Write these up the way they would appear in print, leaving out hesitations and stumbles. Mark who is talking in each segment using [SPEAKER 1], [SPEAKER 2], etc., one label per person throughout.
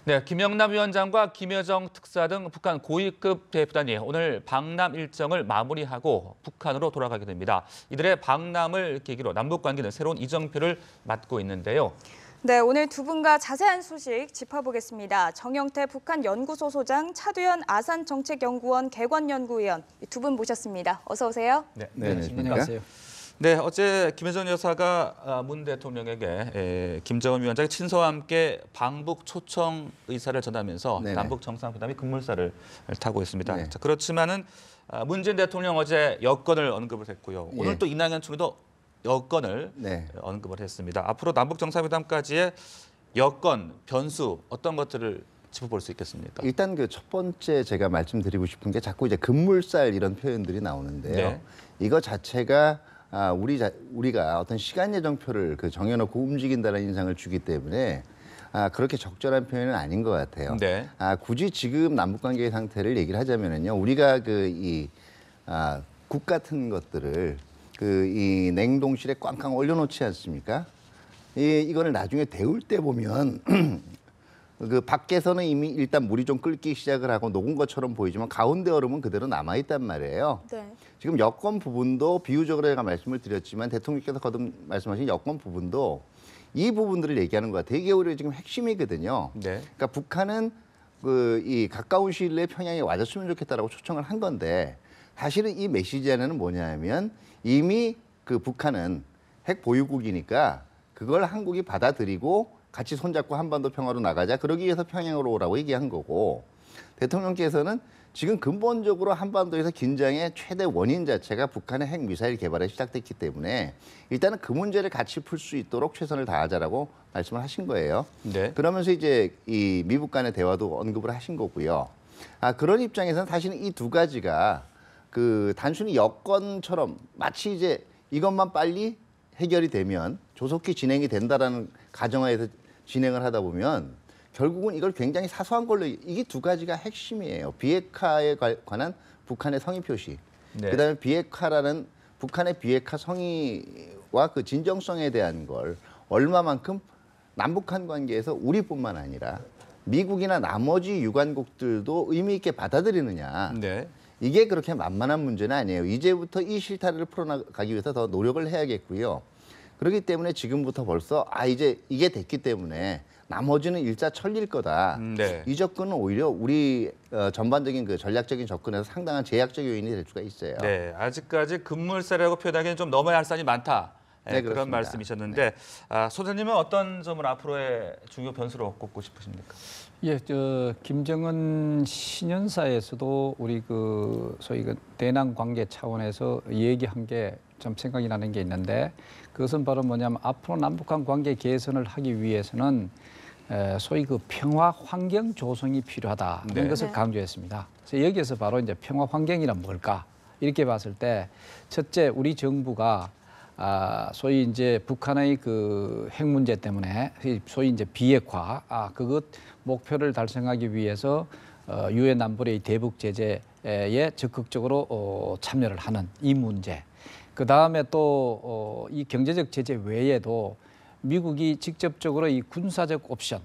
[SPEAKER 1] 네, 김영남 위원장과 김여정 특사 등 북한 고위급 대표단이 오늘 방남 일정을 마무리하고 북한으로 돌아가게 됩니다. 이들의 방남을 계기로 남북 관계는 새로운 이정표를 맞고 있는데요.
[SPEAKER 2] 네, 오늘 두 분과 자세한 소식 짚어보겠습니다. 정영태 북한 연구소 소장, 차두현 아산정책연구원 개관연구위원 두 분 모셨습니다. 어서 오세요.
[SPEAKER 1] 네,
[SPEAKER 3] 안녕하세요.
[SPEAKER 1] 네, 어제 김여정 여사가 문 대통령에게 김정은 위원장의 친서와 함께 방북 초청 의사를 전하면서
[SPEAKER 3] 네네.
[SPEAKER 1] 남북 정상회담이 급물살을 타고 있습니다.
[SPEAKER 3] 네.
[SPEAKER 1] 자, 그렇지만은 문재인 대통령 어제 여건을 언급을 했고요.
[SPEAKER 3] 예.
[SPEAKER 1] 오늘 또 이낙연 총리도 여건을
[SPEAKER 3] 네.
[SPEAKER 1] 언급을 했습니다. 앞으로 남북 정상회담까지의 여건, 변수 어떤 것들을 짚어볼 수 있겠습니까?
[SPEAKER 3] 일단 그 첫 번째 제가 말씀드리고 싶은 게 자꾸 이제 급물살 이런 표현들이 나오는데요.
[SPEAKER 1] 네.
[SPEAKER 3] 이거 자체가 우리가 어떤 시간 예정표를 정해놓고 움직인다는 인상을 주기 때문에 그렇게 적절한 표현은 아닌 것 같아요.
[SPEAKER 1] 네.
[SPEAKER 3] 굳이 지금 남북 관계의 상태를 얘기를 하자면은요, 우리가 국 같은 것들을 이 냉동실에 꽝꽝 얼려놓지 않습니까? 이거를 나중에 데울 때 보면 밖에서는 이미 일단 물이 좀 끓기 시작을 하고 녹은 것처럼 보이지만 가운데 얼음은 그대로 남아 있단 말이에요.
[SPEAKER 2] 네.
[SPEAKER 3] 지금 여건 부분도 비유적으로 제가 말씀을 드렸지만 대통령께서 거듭 말씀하신 여건 부분도 이 부분들을 얘기하는 것 같아요. 이게 오히려 지금 핵심이거든요.
[SPEAKER 1] 네.
[SPEAKER 3] 그러니까 북한은 이 가까운 시일 내에 평양에 와줬으면 좋겠다라고 초청을 한 건데 사실은 이 메시지 안에는 뭐냐면 이미 북한은 핵 보유국이니까 그걸 한국이 받아들이고 같이 손잡고 한반도 평화로 나가자. 그러기 위해서 평양으로 오라고 얘기한 거고 대통령께서는 지금 근본적으로 한반도에서 긴장의 최대 원인 자체가 북한의 핵미사일 개발에 시작됐기 때문에 일단은 그 문제를 같이 풀 수 있도록 최선을 다하자라고 말씀을 하신 거예요.
[SPEAKER 1] 네.
[SPEAKER 3] 그러면서 이제 이 미북 간의 대화도 언급을 하신 거고요. 그런 입장에서는 사실은 이 두 가지가 단순히 여건처럼 마치 이제 이것만 빨리 해결이 되면 조속히 진행이 된다라는 가정하에서 진행을 하다 보면 결국은 이걸 굉장히 사소한 걸로 이게 두 가지가 핵심이에요. 비핵화에 관한 북한의 성의 표시.
[SPEAKER 1] 네.
[SPEAKER 3] 그다음에 비핵화라는 북한의 비핵화 성의와 그 진정성에 대한 걸 얼마만큼 남북한 관계에서 우리뿐만 아니라 미국이나 나머지 유관국들도 의미 있게 받아들이느냐.
[SPEAKER 1] 네.
[SPEAKER 3] 이게 그렇게 만만한 문제는 아니에요. 이제부터 이 실타래를 풀어나가기 위해서 더 노력을 해야겠고요. 그렇기 때문에 지금부터 벌써 이제 이게 됐기 때문에 나머지는 일사천리일 거다.
[SPEAKER 1] 네.
[SPEAKER 3] 이 접근은 오히려 우리 전반적인 전략적인 접근에서 상당한 제약적 요인이 될 수가 있어요.
[SPEAKER 1] 네, 아직까지 급물살이라고 표현하기에는 좀 넘어야 할 산이 많다.
[SPEAKER 3] 네,
[SPEAKER 1] 그런
[SPEAKER 3] 그렇습니다.
[SPEAKER 1] 말씀이셨는데 소장님은 어떤 점을 앞으로의 중요 변수로 꼽고 싶으십니까?
[SPEAKER 4] 예, 김정은 신년사에서도 우리 소위 대남 관계 차원에서 얘기한 게 좀 생각이 나는 게 있는데 그것은 바로 뭐냐면 앞으로 남북한 관계 개선을 하기 위해서는 소위 평화 환경 조성이 필요하다는
[SPEAKER 1] 네.
[SPEAKER 4] 것을 강조했습니다. 그래서 여기에서 바로 이제 평화 환경이란 뭘까? 이렇게 봤을 때 첫째 우리 정부가 소위 이제 북한의 핵 문제 때문에 소위 이제 비핵화 그것 목표를 달성하기 위해서 유엔 안보리의 대북 제재에 적극적으로 참여를 하는 이 문제. 그 다음에 또 이 경제적 제재 외에도 미국이 직접적으로 이 군사적 옵션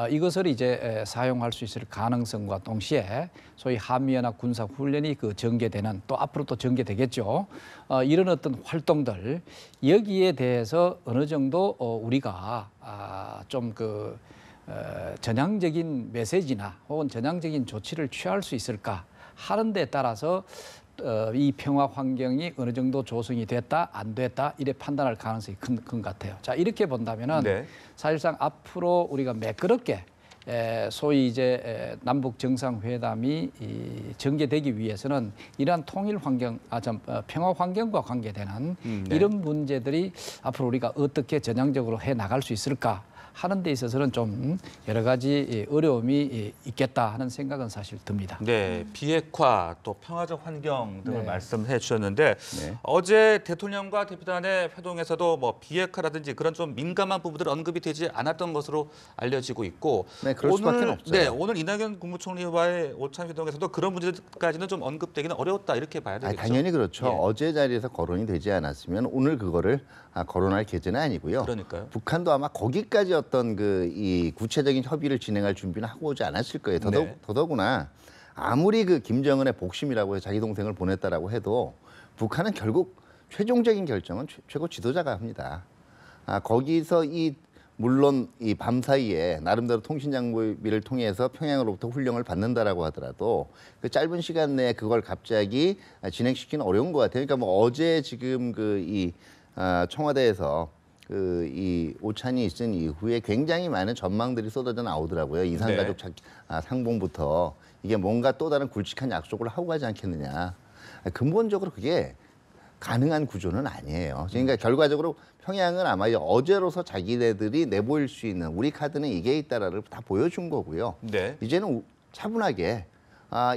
[SPEAKER 4] 이것을 이제 사용할 수 있을 가능성과 동시에 소위 한미연합 군사 훈련이 전개되는 또 앞으로 또 전개되겠죠. 이런 어떤 활동들 여기에 대해서 어느 정도 우리가 좀 전향적인 메시지나 혹은 전향적인 조치를 취할 수 있을까 하는 데 따라서 이 평화 환경이 어느 정도 조성이 됐다 안 됐다 이래 판단할 가능성이 큰 것 같아요. 자 이렇게 본다면은
[SPEAKER 1] 네.
[SPEAKER 4] 사실상 앞으로 우리가 매끄럽게 소위 이제 남북 정상회담이 전개되기 위해서는 이러한 통일 환경, 평화 환경과 관계되는
[SPEAKER 1] 네.
[SPEAKER 4] 이런 문제들이 앞으로 우리가 어떻게 전향적으로 해 나갈 수 있을까 하는 데 있어서는 좀 여러 가지 어려움이 있겠다 하는 생각은 사실 듭니다.
[SPEAKER 1] 네, 비핵화 또 평화적 환경 등을
[SPEAKER 4] 네.
[SPEAKER 1] 말씀해 주셨는데
[SPEAKER 3] 네.
[SPEAKER 1] 어제 대통령과 대표단의 회동에서도 비핵화라든지 그런 좀 민감한 부분들 언급이 되지 않았던 것으로 알려지고 있고
[SPEAKER 3] 네, 그럴 수밖에 없어요.
[SPEAKER 1] 네, 오늘 이낙연 국무총리와의 오찬 회동에서도 그런 문제까지는 좀 언급되기는 어려웠다 이렇게 봐야 되겠죠.
[SPEAKER 3] 당연히 그렇죠.
[SPEAKER 1] 예.
[SPEAKER 3] 어제 자리에서 거론이 되지 않았으면 오늘 그거를 거론할 계제는 아니고요.
[SPEAKER 1] 그러니까요.
[SPEAKER 3] 북한도 아마 거기까지 어떤 그 이 구체적인 협의를 진행할 준비는 하고 오지 않았을 거예요.
[SPEAKER 1] 네.
[SPEAKER 3] 더더구나 아무리 그 김정은의 복심이라고 해서 자기 동생을 보냈다라고 해도 북한은 결국 최종적인 결정은 최고 지도자가 합니다. 거기서 물론 이 밤 사이에 나름대로 통신 장비를 통해서 평양으로부터 훈령을 받는다라고 하더라도 그 짧은 시간 내에 그걸 갑자기 진행시키는 어려운 것 같아요. 그러니까 뭐 어제 지금 청와대에서 이 오찬이 있은 이후에 굉장히 많은 전망들이 쏟아져 나오더라고요. 이산가족 상봉부터 이게 뭔가 또 다른 굵직한 약속을 하고 가지 않겠느냐. 근본적으로 그게 가능한 구조는 아니에요. 그러니까 결과적으로 평양은 아마 어제로서 자기네들이 내보일 수 있는 우리 카드는 이게 있다라를 다 보여준 거고요.
[SPEAKER 1] 네.
[SPEAKER 3] 이제는 차분하게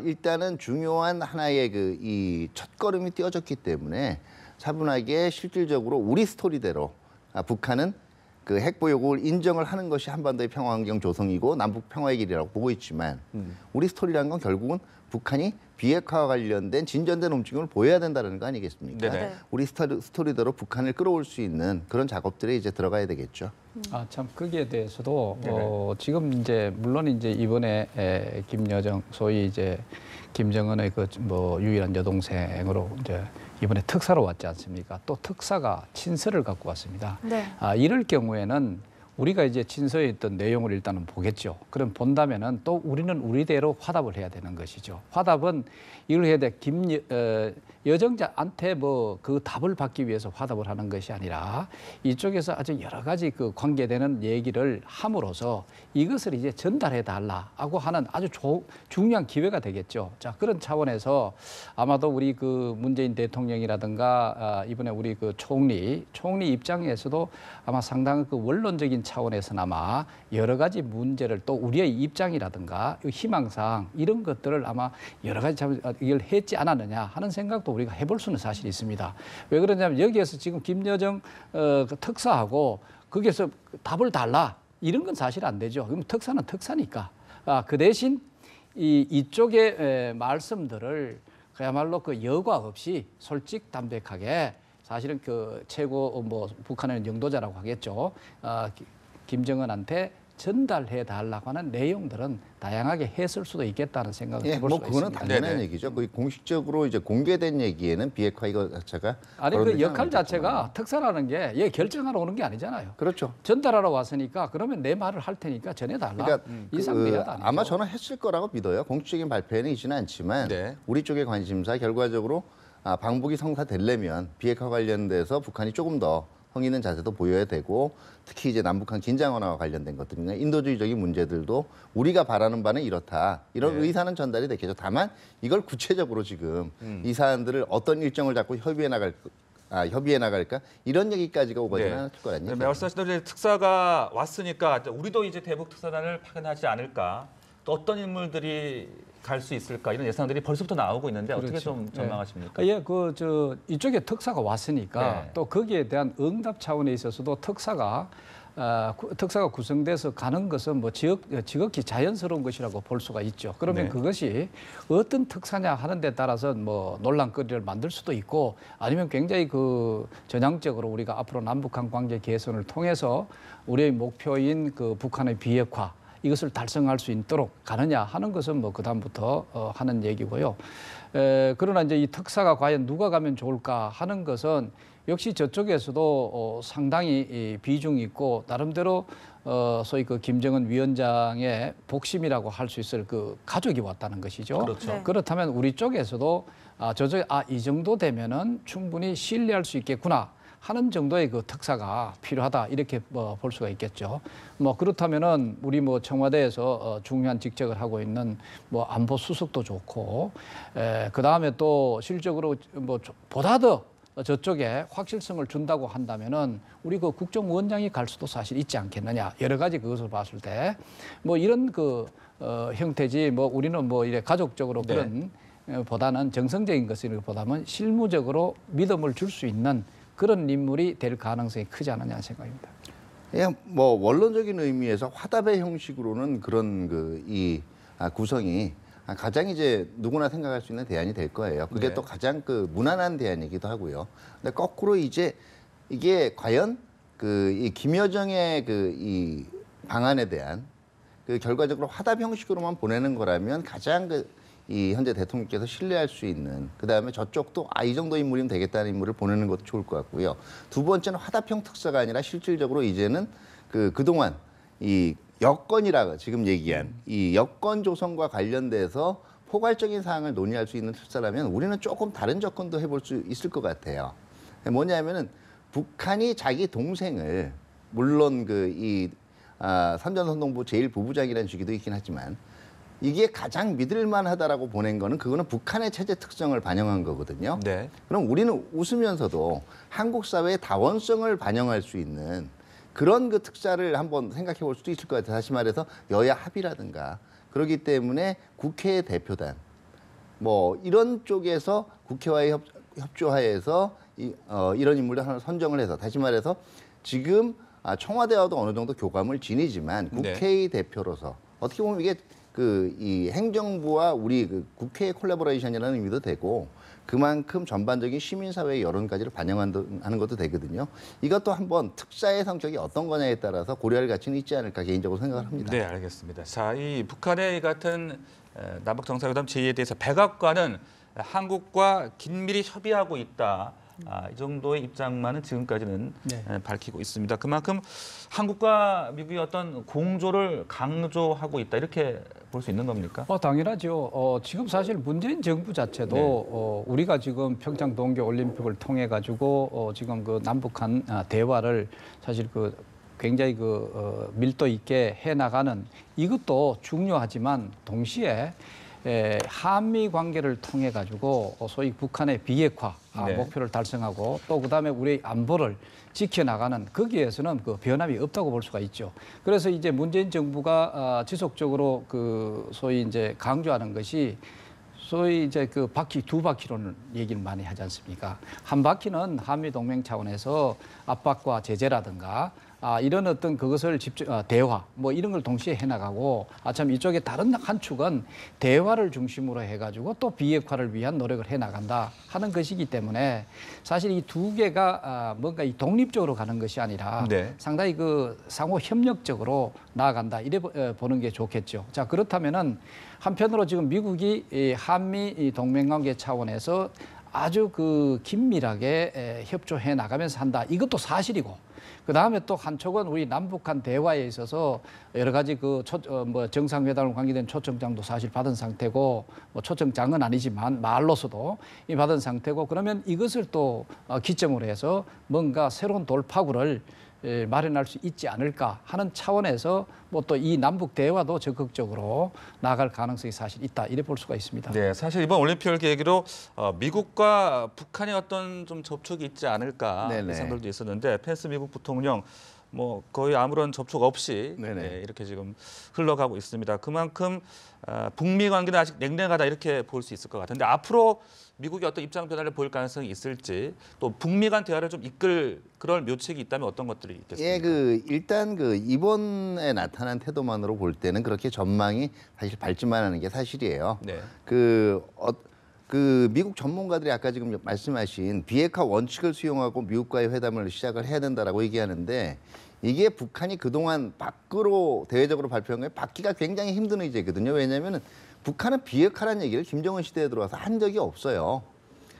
[SPEAKER 3] 일단은 중요한 하나의 이 첫걸음이 띄어졌기 때문에 차분하게 실질적으로 우리 스토리대로 북한은 그 핵보유국을 인정을 하는 것이 한반도의 평화환경 조성이고 남북 평화의 길이라고 보고 있지만 우리 스토리라는 건 결국은 북한이 비핵화와 관련된 진전된 움직임을 보여야 된다는 거 아니겠습니까?
[SPEAKER 1] 네네.
[SPEAKER 3] 우리 스토리대로 북한을 끌어올 수 있는 그런 작업들에 이제 들어가야 되겠죠.
[SPEAKER 4] 참 거기에 대해서도 지금 이제 물론 이제 이번에 김여정 소위 이제 김정은의 유일한 여동생으로 이제 이번에 특사로 왔지 않습니까? 또 특사가 친서를 갖고 왔습니다.
[SPEAKER 2] 네.
[SPEAKER 4] 이럴 경우에는 우리가 이제 친서에 있던 내용을 일단은 보겠죠. 그럼 본다면은 또 우리는 우리대로 화답을 해야 되는 것이죠. 화답은 이걸 해야 돼. 여정자한테 그 답을 받기 위해서 화답을 하는 것이 아니라 이쪽에서 아주 여러 가지 그 관계되는 얘기를 함으로써 이것을 이제 전달해 달라고 하는 아주 중요한 기회가 되겠죠. 자, 그런 차원에서 아마도 우리 그 문재인 대통령이라든가 이번에 우리 그 총리 입장에서도 아마 상당한 그 원론적인 차원에서나마 여러 가지 문제를 또 우리의 입장이라든가 희망사항 이런 것들을 아마 여러 가지 이걸 했지 않았느냐 하는 생각도 우리가 해볼 수는 사실 있습니다. 왜 그러냐면 여기에서 지금 김여정 특사하고 거기에서 답을 달라 이런 건 사실 안 되죠. 그럼 특사는 특사니까. 그 대신 이쪽의 말씀들을 그야말로 그 여과 없이 솔직담백하게 사실은 그 최고 북한의 영도자라고 하겠죠. 김정은한테 전달해 달라고 하는 내용들은 다양하게 했을 수도 있겠다는 생각을 해볼 수가
[SPEAKER 3] 그거는
[SPEAKER 4] 있습니다.
[SPEAKER 3] 당연한
[SPEAKER 1] 네네.
[SPEAKER 3] 얘기죠. 거의 공식적으로 이제 공개된 얘기에는 비핵화 이거 자체가
[SPEAKER 4] 아니 그
[SPEAKER 3] 거론되지
[SPEAKER 4] 역할
[SPEAKER 3] 않았겠지만.
[SPEAKER 4] 자체가 특사라는 게 얘 결정하러 오는 게 아니잖아요.
[SPEAKER 3] 그렇죠.
[SPEAKER 4] 전달하러 왔으니까 그러면 내 말을 할 테니까 전해달라.
[SPEAKER 3] 그러니까
[SPEAKER 4] 이상 내야도 아니죠.
[SPEAKER 3] 아마 저는 했을 거라고 믿어요. 공식적인 발표는 있지는 않지만
[SPEAKER 1] 네.
[SPEAKER 3] 우리 쪽의 관심사 결과적으로 방북이 성사되려면 비핵화 관련돼서 북한이 조금 더 성의는 자세도 보여야 되고 특히 이제 남북한 긴장 완화와 관련된 것들이나 인도주의적인 문제들도 우리가 바라는 바는 이렇다. 이런
[SPEAKER 1] 네.
[SPEAKER 3] 의사는 전달이 됐겠죠. 다만 이걸 구체적으로 지금 이 사안들을 어떤 일정을 잡고 협의해 나갈까 이런 얘기까지가 오가지는 않을 거란 얘기죠.
[SPEAKER 1] 말씀하신 대로 이제 특사가 왔으니까 우리도 이제 대북 특사단을 파견하지 않을까. 또 어떤 인물들이 갈 수 있을까 이런 예상들이 벌써부터 나오고 있는데 어떻게
[SPEAKER 4] 그렇죠.
[SPEAKER 1] 좀 전망하십니까?
[SPEAKER 4] 이쪽에 특사가 왔으니까
[SPEAKER 1] 네.
[SPEAKER 4] 또 거기에 대한 응답 차원에 있어서도 특사가 구성돼서 가는 것은 지극히 자연스러운 것이라고 볼 수가 있죠. 그러면
[SPEAKER 1] 네.
[SPEAKER 4] 그것이 어떤 특사냐 하는 데 따라서 논란거리를 만들 수도 있고 아니면 굉장히 전향적으로 우리가 앞으로 남북한 관계 개선을 통해서 우리의 목표인 북한의 비핵화 이것을 달성할 수 있도록 가느냐 하는 것은 그다음부터 하는 얘기고요. 그러나 이제 이 특사가 과연 누가 가면 좋을까 하는 것은 역시 저쪽에서도 상당히 비중이 있고 나름대로 소위 김정은 위원장의 복심이라고 할 수 있을 가족이 왔다는 것이죠.
[SPEAKER 1] 그렇죠.
[SPEAKER 2] 네.
[SPEAKER 4] 그렇다면 우리 쪽에서도 저쪽에 이 정도 되면은 충분히 신뢰할 수 있겠구나. 하는 정도의 특사가 필요하다 이렇게 볼 수가 있겠죠. 그렇다면은 우리 청와대에서 중요한 직책을 하고 있는 안보 수석도 좋고 그 다음에 또 실적으로 보다 더 저쪽에 확실성을 준다고 한다면은 우리 국정원장이 갈 수도 사실 있지 않겠느냐 여러 가지 그것을 봤을 때 이런 형태지 우리는 이래 가족적으로
[SPEAKER 1] 네.
[SPEAKER 4] 그런 보다는 정성적인 것을 보다는 실무적으로 믿음을 줄 수 있는 그런 인물이 될 가능성이 크지 않느냐 생각입니다.
[SPEAKER 3] 그냥 원론적인 의미에서 화답의 형식으로는 그런 구성이 가장 이제 누구나 생각할 수 있는 대안이 될 거예요. 그게
[SPEAKER 1] 네.
[SPEAKER 3] 또 가장 무난한 대안이기도 하고요. 근데 거꾸로 이제 이게 과연 이 김여정의 이 방안에 대한 그 결과적으로 화답 형식으로만 보내는 거라면 가장 이 현재 대통령께서 신뢰할 수 있는, 그다음에 저쪽도 이 정도 인물이면 되겠다는 인물을 보내는 것도 좋을 것 같고요. 두 번째는 화답형 특사가 아니라 실질적으로 이제는 그동안 이 여건이라 지금 얘기한 이 여건 조성과 관련돼서 포괄적인 사항을 논의할 수 있는 특사라면 우리는 조금 다른 접근도 해볼 수 있을 것 같아요. 뭐냐면은 북한이 자기 동생을, 물론 삼전선동부 제1부부장이라는 주기도 있긴 하지만 이게 가장 믿을만하다라고 보낸 거는 그거는 북한의 체제 특성을 반영한 거거든요.
[SPEAKER 1] 네.
[SPEAKER 3] 그럼 우리는 웃으면서도 한국 사회의 다원성을 반영할 수 있는 그런 그 특사를 한번 생각해 볼 수도 있을 것 같아요. 다시 말해서 여야 합의라든가, 그렇기 때문에 국회 대표단 뭐 이런 쪽에서 국회와의 협조하에서 이런 인물을 하나 선정을 해서, 다시 말해서 지금 청와대와도 어느 정도 교감을 지니지만 국회의 대표로서 어떻게 보면 이게 이 행정부와 우리 국회의 콜라보레이션이라는 의미도 되고 그만큼 전반적인 시민사회의 여론까지를 반영하는 것도 되거든요. 이것도 한번 특사의 성격이 어떤 거냐에 따라서 고려할 가치는 있지 않을까 개인적으로 생각을 합니다.
[SPEAKER 1] 네, 알겠습니다. 자, 이 북한의 같은 남북 정상회담 제의에 대해서 백악관은 한국과 긴밀히 협의하고 있다. 이 정도의 입장만은 지금까지는 밝히고 있습니다. 그만큼 한국과 미국의 어떤 공조를 강조하고 있다, 이렇게 볼 수 있는 겁니까?
[SPEAKER 4] 당연하죠. 지금 사실 문재인 정부 자체도 우리가 지금 평창 동계 올림픽을 통해 가지고 지금 그 남북한 대화를 사실 굉장히 밀도 있게 해 나가는, 이것도 중요하지만 동시에 한미 관계를 통해 가지고 소위 북한의 비핵화 목표를 달성하고 또 그다음에 우리의 안보를 지켜나가는, 거기에서는 변함이 없다고 볼 수가 있죠. 그래서 이제 문재인 정부가 지속적으로 소위 이제 강조하는 것이 소위 이제 바퀴 두 바퀴론을 얘기를 많이 하지 않습니까? 한 바퀴는 한미 동맹 차원에서 압박과 제재라든가 이런 어떤 그것을 대화 뭐 이런 걸 동시에 해나가고, 참 이쪽에 다른 한 축은 대화를 중심으로 해가지고 또 비핵화를 위한 노력을 해나간다 하는 것이기 때문에 사실 이 두 개가 뭔가 이 독립적으로 가는 것이 아니라 상당히 상호 협력적으로 나아간다, 이래 보는 게 좋겠죠. 자, 그렇다면은 한편으로 지금 미국이 한미 동맹관계 차원에서 아주 긴밀하게 협조해 나가면서 한다, 이것도 사실이고, 그 다음에 또 한쪽은 우리 남북한 대화에 있어서 여러 가지 정상회담을 관계된 초청장도 사실 받은 상태고, 초청장은 아니지만 말로서도 받은 상태고, 그러면 이것을 또 기점으로 해서 뭔가 새로운 돌파구를 마련할 수 있지 않을까 하는 차원에서 또 이 남북 대화도 적극적으로 나아갈 가능성이 사실 있다, 이래 볼 수가 있습니다.
[SPEAKER 1] 네, 사실 이번 올림픽을 계기로 미국과 북한의 어떤 좀 접촉이 있지 않을까 예상들도 있었는데, 펜스 미국 부통령 뭐 거의 아무런 접촉 없이 이렇게 지금 흘러가고 있습니다. 그만큼 북미 관계는 아직 냉랭하다, 이렇게 볼 수 있을 것 같은데, 앞으로 미국이 어떤 입장 변화를 보일 가능성이 있을지, 또 북미 간 대화를 좀 이끌 그런 묘책이 있다면 어떤 것들이 있겠습니까?
[SPEAKER 3] 일단 이번에 나타난 태도만으로 볼 때는 그렇게 전망이 사실 밝지만 않은 게 사실이에요.
[SPEAKER 1] 네.
[SPEAKER 3] 미국 전문가들이 아까 지금 말씀하신 비핵화 원칙을 수용하고 미국과의 회담을 시작을 해야 된다라고 얘기하는데, 이게 북한이 그동안 밖으로 대외적으로 발표한 거에 받기가 굉장히 힘든 의제거든요. 왜냐하면 북한은 비핵화라는 얘기를 김정은 시대에 들어와서 한 적이 없어요.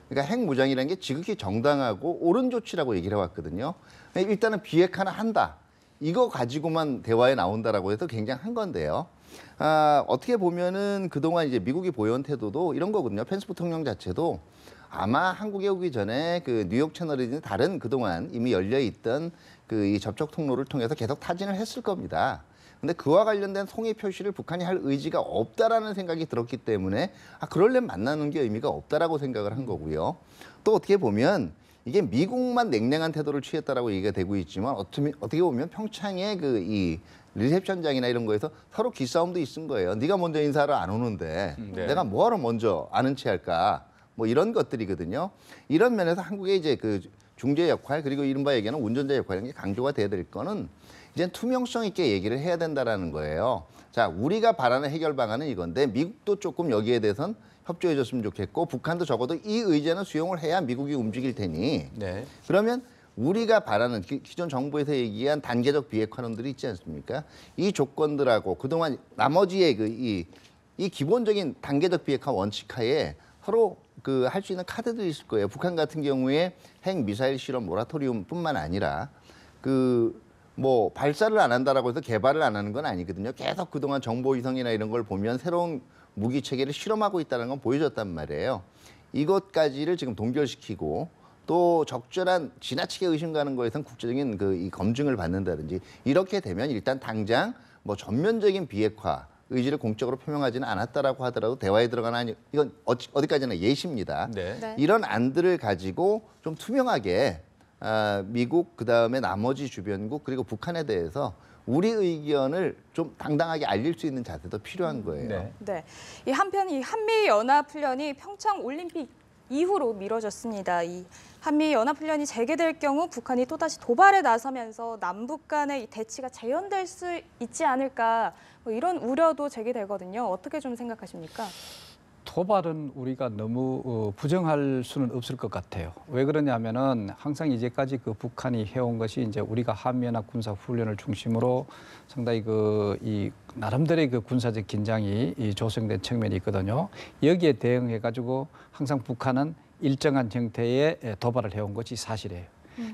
[SPEAKER 3] 그러니까 핵무장이라는 게 지극히 정당하고 옳은 조치라고 얘기를 해왔거든요. 일단은 비핵화는 한다, 이거 가지고만 대화에 나온다라고 해서 굉장한 건데요. 어떻게 보면은 그동안 이제 미국이 보여온 태도도 이런 거거든요. 펜스 부통령 자체도 아마 한국에 오기 전에 뉴욕 채널이든 다른 그동안 이미 열려 있던 이 접촉 통로를 통해서 계속 타진을 했을 겁니다. 근데 그와 관련된 송해 표시를 북한이 할 의지가 없다라는 생각이 들었기 때문에 그럴래 만나는 게 의미가 없다라고 생각을 한 거고요. 또 어떻게 보면 이게 미국만 냉랭한 태도를 취했다라고 얘기가 되고 있지만, 어떻게 보면 평창의 이 리셉션장이나 이런 거에서 서로 기싸움도 있은 거예요. 네가 먼저 인사를 안 오는데 내가 뭐하러 먼저 아는 체 할까? 뭐 이런 것들이거든요. 이런 면에서 한국의 이제 중재 역할, 그리고 이른바 얘기하는 운전자 역할, 이런 게 강조가 돼야 될 거는 이제 투명성 있게 얘기를 해야 된다라는 거예요. 자, 우리가 바라는 해결 방안은 이건데 미국도 조금 여기에 대해선 협조해 줬으면 좋겠고, 북한도 적어도 이 의제는 수용을 해야 미국이 움직일 테니 그러면 우리가 바라는 기존 정부에서 얘기한 단계적 비핵화론들이 있지 않습니까? 이 조건들하고 그동안 나머지의 이 기본적인 단계적 비핵화 원칙하에 서로 그 할 수 있는 카드들이 있을 거예요. 북한 같은 경우에 핵 미사일 실험 모라토리움뿐만 아니라 그 뭐 발사를 안 한다라고 해서 개발을 안 하는 건 아니거든요. 계속 그동안 정보위성이나 이런 걸 보면 새로운 무기 체계를 실험하고 있다는 건 보여줬단 말이에요. 이것까지를 지금 동결시키고 또 적절한 지나치게 의심 가는 거에선 국제적인 이 검증을 받는다든지 이렇게 되면 일단 당장 뭐 전면적인 비핵화 의지를 공적으로 표명하지는 않았다라고 하더라도 대화에 들어가는 이건 어디까지나 예시입니다.
[SPEAKER 1] 네.
[SPEAKER 2] 네.
[SPEAKER 3] 이런 안들을 가지고 좀 투명하게 미국 그다음에 나머지 주변국 그리고 북한에 대해서 우리 의견을 좀 당당하게 알릴 수 있는 자세도 필요한 거예요.
[SPEAKER 1] 네.
[SPEAKER 2] 네. 이 한편 이 한미 연합 훈련이 평창 올림픽 이후로 미뤄졌습니다. 이 한미 연합 훈련이 재개될 경우 북한이 또다시 도발에 나서면서 남북 간의 이 대치가 재현될 수 있지 않을까 뭐 이런 우려도 제기되거든요. 어떻게 좀 생각하십니까?
[SPEAKER 4] 도발은 우리가 너무 부정할 수는 없을 것 같아요. 왜 그러냐면은 항상 이제까지 그 북한이 해온 것이 이제 우리가 한미연합 군사 훈련을 중심으로 상당히 이 나름대로의 그 군사적 긴장이 조성된 측면이 있거든요. 여기에 대응해 가지고 항상 북한은 일정한 형태의 도발을 해온 것이 사실이에요.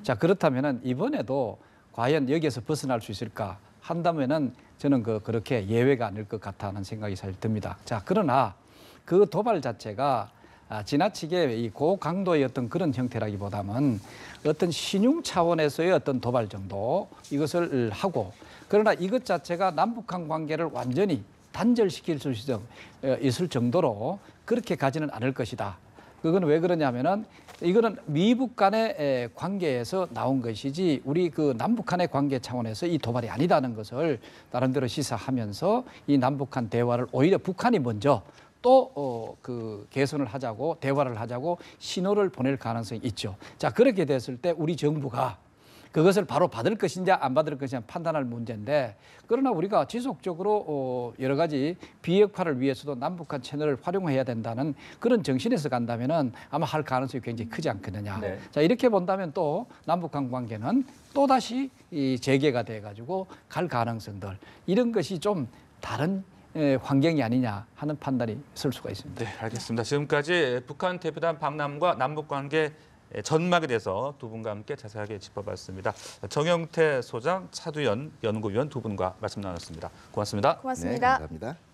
[SPEAKER 4] 자, 그렇다면은 이번에도 과연 여기에서 벗어날 수 있을까 한다면은 저는 그렇게 예외가 아닐 것 같다는 생각이 사실 듭니다. 자, 그러나 그 도발 자체가 지나치게 이 고강도의 어떤 그런 형태라기보다는 어떤 신용 차원에서의 어떤 도발 정도 이것을 하고 그러나 이것 자체가 남북한 관계를 완전히 단절시킬 수 있을 정도로 그렇게 가지는 않을 것이다. 그건 왜 그러냐면은 이거는 미북 간의 관계에서 나온 것이지 우리 그 남북한의 관계 차원에서 이 도발이 아니다는 것을 나름대로 시사하면서 이 남북한 대화를 오히려 북한이 먼저 또 그 개선을 하자고 대화를 하자고 신호를 보낼 가능성이 있죠. 자, 그렇게 됐을 때 우리 정부가 그것을 바로 받을 것인지 안 받을 것인지 판단할 문제인데 그러나 우리가 지속적으로 여러 가지 비핵화를 위해서도 남북한 채널을 활용해야 된다는 그런 정신에서 간다면은 아마 할 가능성이 굉장히 크지 않겠느냐.
[SPEAKER 1] 네.
[SPEAKER 4] 자, 이렇게 본다면 또 남북한 관계는 또다시 재개가 돼 가지고 갈 가능성들 이런 것이 좀 다른 환경이 아니냐 하는 판단이 있을 수가 있습니다.
[SPEAKER 1] 네, 알겠습니다. 지금까지 북한 대표단 박람과 남북 관계 전막에 대해서 두 분과 함께 자세하게 짚어봤습니다. 정영태 소장, 차두현 연구위원 두 분과 말씀 나눴습니다. 고맙습니다.
[SPEAKER 2] 고맙습니다.
[SPEAKER 3] 네, 감사합니다.